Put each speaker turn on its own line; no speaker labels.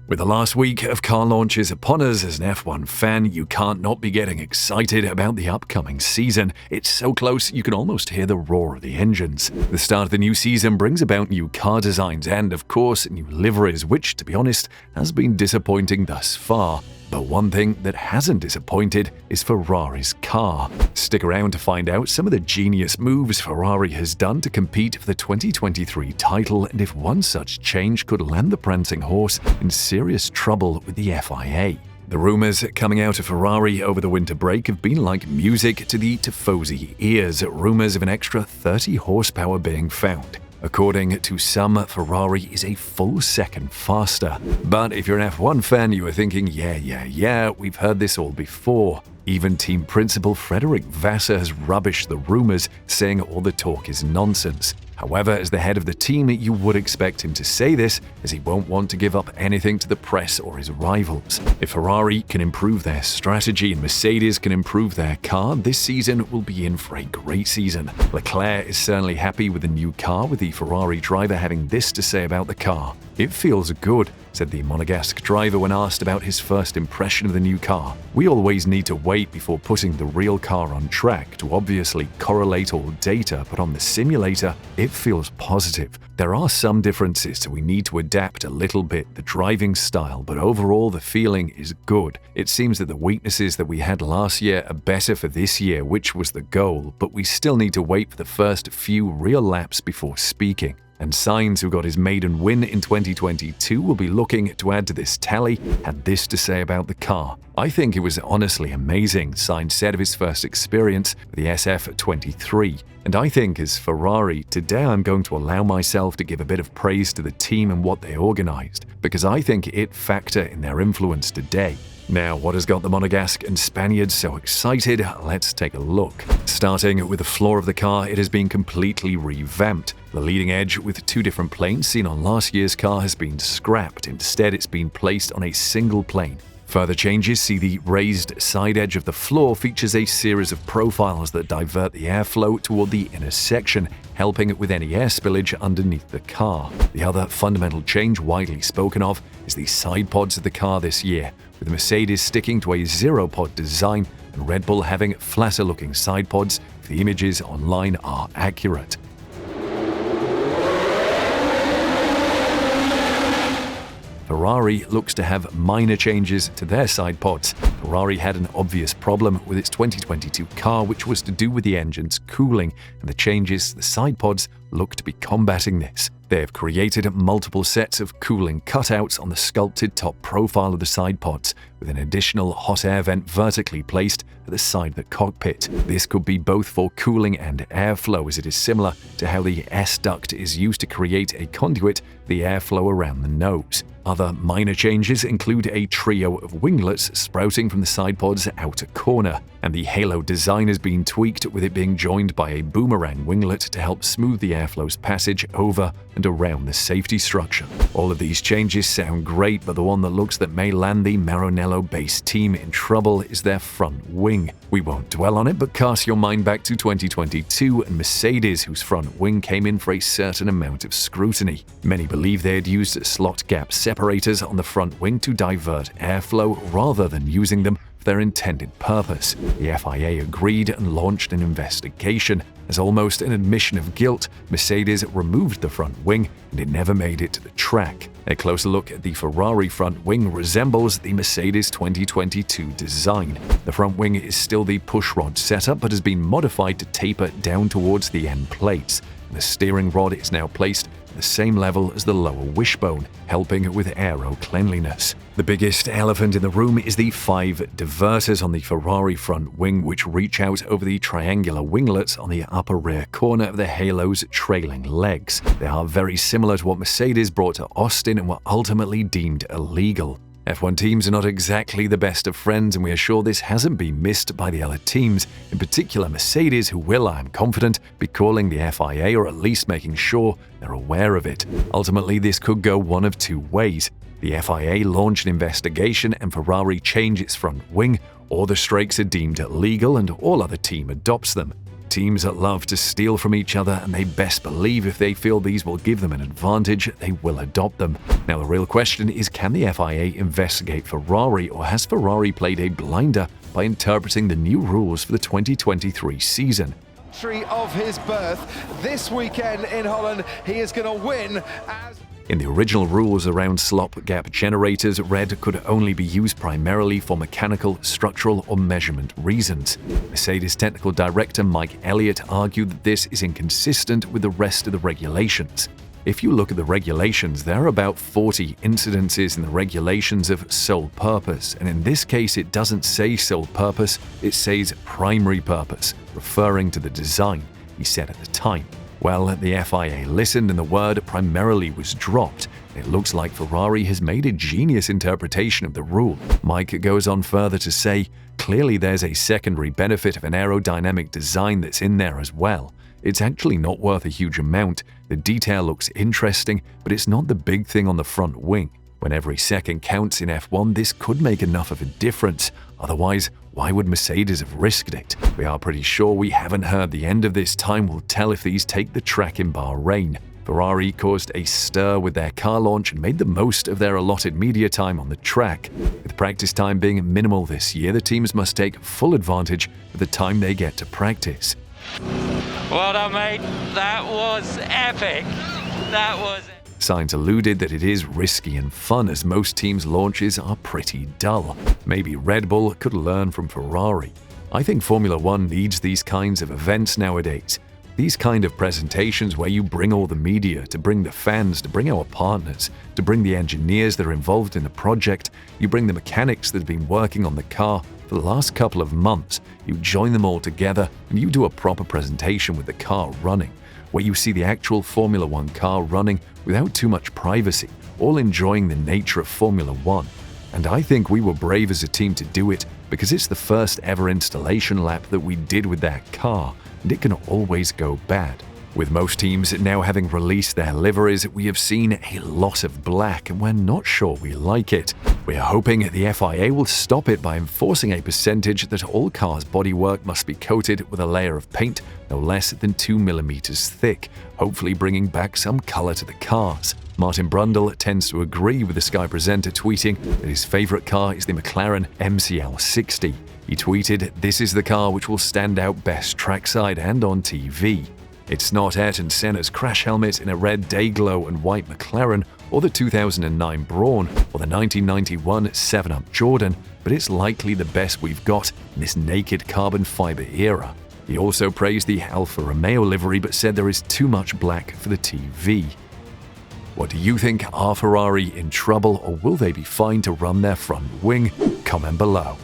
With the last week of car launches upon us, as an F1 fan, you can't not be getting excited about the upcoming season. It's so close you can almost hear the roar of the engines. The start of the new season brings about new car designs and, of course, new liveries, which, to be honest, has been disappointing thus far. But one thing that hasn't disappointed is Ferrari's car. Stick around to find out some of the genius moves Ferrari has done to compete for the 2023 title and if one such change could land the prancing horse in serious trouble with the FIA. The rumours coming out of Ferrari over the winter break have been like music to the tifosi ears, rumours of an extra 30 horsepower being found. According to some, Ferrari is a full second faster. But if you're an F1 fan, you are thinking, yeah, we've heard this all before. Even team principal Frederick Vasseur has rubbished the rumours, saying all the talk is nonsense. However, as the head of the team, you would expect him to say this, as he won't want to give up anything to the press or his rivals. If Ferrari can improve their strategy and Mercedes can improve their car, this season will be in for a great season. Leclerc is certainly happy with the new car, with the Ferrari driver having this to say about the car. "It feels good," said the Monegasque driver when asked about his first impression of the new car. "We always need to wait before putting the real car on track to obviously correlate all data, but on the simulator, it feels positive. There are some differences, so we need to adapt a little bit the driving style, but overall the feeling is good. It seems that the weaknesses that we had last year are better for this year, which was the goal, but we still need to wait for the first few real laps before speaking." And Sainz, who got his maiden win in 2022, will be looking to add to this tally, had this to say about the car. "I think it was honestly amazing," Sainz said of his first experience with the SF23. "And I think as Ferrari, today I'm going to allow myself to give a bit of praise to the team and what they organized, because I think it factor in their influence today." Now, what has got the Monegasque and Spaniards so excited? Let's take a look. Starting with the floor of the car, it has been completely revamped. The leading edge with two different planes seen on last year's car has been scrapped. Instead, it's been placed on a single plane. Further changes see the raised side edge of the floor features a series of profiles that divert the airflow toward the inner section, helping with any air spillage underneath the car. The other fundamental change widely spoken of is the side pods of the car this year, with Mercedes sticking to a zero-pod design and Red Bull having flatter-looking side pods if the images online are accurate. Ferrari looks to have minor changes to their side pods. Ferrari had an obvious problem with its 2022 car, which was to do with the engine's cooling, and the changes to the side pods look to be combating this. They have created multiple sets of cooling cutouts on the sculpted top profile of the side pods, with an additional hot air vent vertically placed at the side of the cockpit. This could be both for cooling and airflow, as it is similar to how the S-duct is used to create a conduit for the airflow around the nose. Other minor changes include a trio of winglets sprouting from the side pod's outer corner, and the halo design has been tweaked, with it being joined by a boomerang winglet to help smooth the airflow's passage over and around the safety structure. All of these changes sound great, but the one that looks that may land the Maranello-based team in trouble is their front wing. We won't dwell on it, but cast your mind back to 2022 and Mercedes, whose front wing came in for a certain amount of scrutiny. Many believe they had used slot gap separators on the front wing to divert airflow rather than using them for their intended purpose. The FIA agreed and launched an investigation. As almost an admission of guilt, Mercedes removed the front wing and it never made it to the track. A closer look at the Ferrari front wing resembles the Mercedes 2022 design. The front wing is still the pushrod setup, but has been modified to taper down towards the end plates. The steering rod is now placed at the same level as the lower wishbone, helping with aero cleanliness. The biggest elephant in the room is the 5 diverters on the Ferrari front wing, which reach out over the triangular winglets on the upper rear corner of the halo's trailing legs. They are very similar to what Mercedes brought to Austin and were ultimately deemed illegal. F1 teams are not exactly the best of friends, and we are sure this hasn't been missed by the other teams, in particular Mercedes, who will, I am confident, be calling the FIA or at least making sure they're aware of it. Ultimately, this could go one of two ways. The FIA launch an investigation and Ferrari change its front wing, or the strikes are deemed illegal and all other team adopts them. Teams that love to steal from each other, and they best believe if they feel these will give them an advantage, they will adopt them. Now the real question is, can the FIA investigate Ferrari, or has Ferrari played a blinder by interpreting the new rules for the 2023 season?
Of his birth this weekend in Holland, he is going to win as...
In the original rules around slop gap generators, red could only be used primarily for mechanical, structural, or measurement reasons. Mercedes technical director Mike Elliott argued that this is inconsistent with the rest of the regulations. If you look at the regulations, there are about 40 incidences in the regulations of sole purpose, and in this case it doesn't say sole purpose, it says primary purpose, referring to the design, he said at the time. Well, the FIA listened and the word primarily was dropped. It looks like Ferrari has made a genius interpretation of the rule. Mike goes on further to say, clearly there's a secondary benefit of an aerodynamic design that's in there as well. It's actually not worth a huge amount. The detail looks interesting, but it's not the big thing on the front wing. When every second counts in F1, this could make enough of a difference. Otherwise, why would Mercedes have risked it? We are pretty sure we haven't heard the end of this. Time will tell if these take the track in Bahrain. Ferrari caused a stir with their car launch and made the most of their allotted media time on the track. With practice time being minimal this year, the teams must take full advantage of the time they get to practice.
Well done, mate. That was epic. That was...
Sainz alluded that it is risky and fun, as most teams' launches are pretty dull. Maybe Red Bull could learn from Ferrari. I think Formula One needs these kinds of events nowadays. These kind of presentations where you bring all the media, to bring the fans, to bring our partners, to bring the engineers that are involved in the project, you bring the mechanics that have been working on the car for the last couple of months, you join them all together and you do a proper presentation with the car running, where you see the actual Formula One car running without too much privacy, all enjoying the nature of Formula One. And I think we were brave as a team to do it, because it's the first ever installation lap that we did with that car, and it can always go bad. With most teams now having released their liveries, we have seen a lot of black, and we're not sure we like it. We are hoping the FIA will stop it by enforcing a percentage that all cars' bodywork must be coated with a layer of paint no less than 2 mm thick, hopefully bringing back some color to the cars. Martin Brundle tends to agree with the Sky presenter, tweeting that his favorite car is the McLaren MCL60. He tweeted, "This is the car which will stand out best trackside and on TV." It's not Ayrton Senna's crash helmet in a red Dayglow and white McLaren, or the 2009 Brawn, or the 1991 7-Up Jordan, but it's likely the best we've got in this naked carbon fiber era. He also praised the Alfa Romeo livery, but said there is too much black for the TV. What do you think? Are Ferrari in trouble, or will they be fine to run their front wing? Comment below.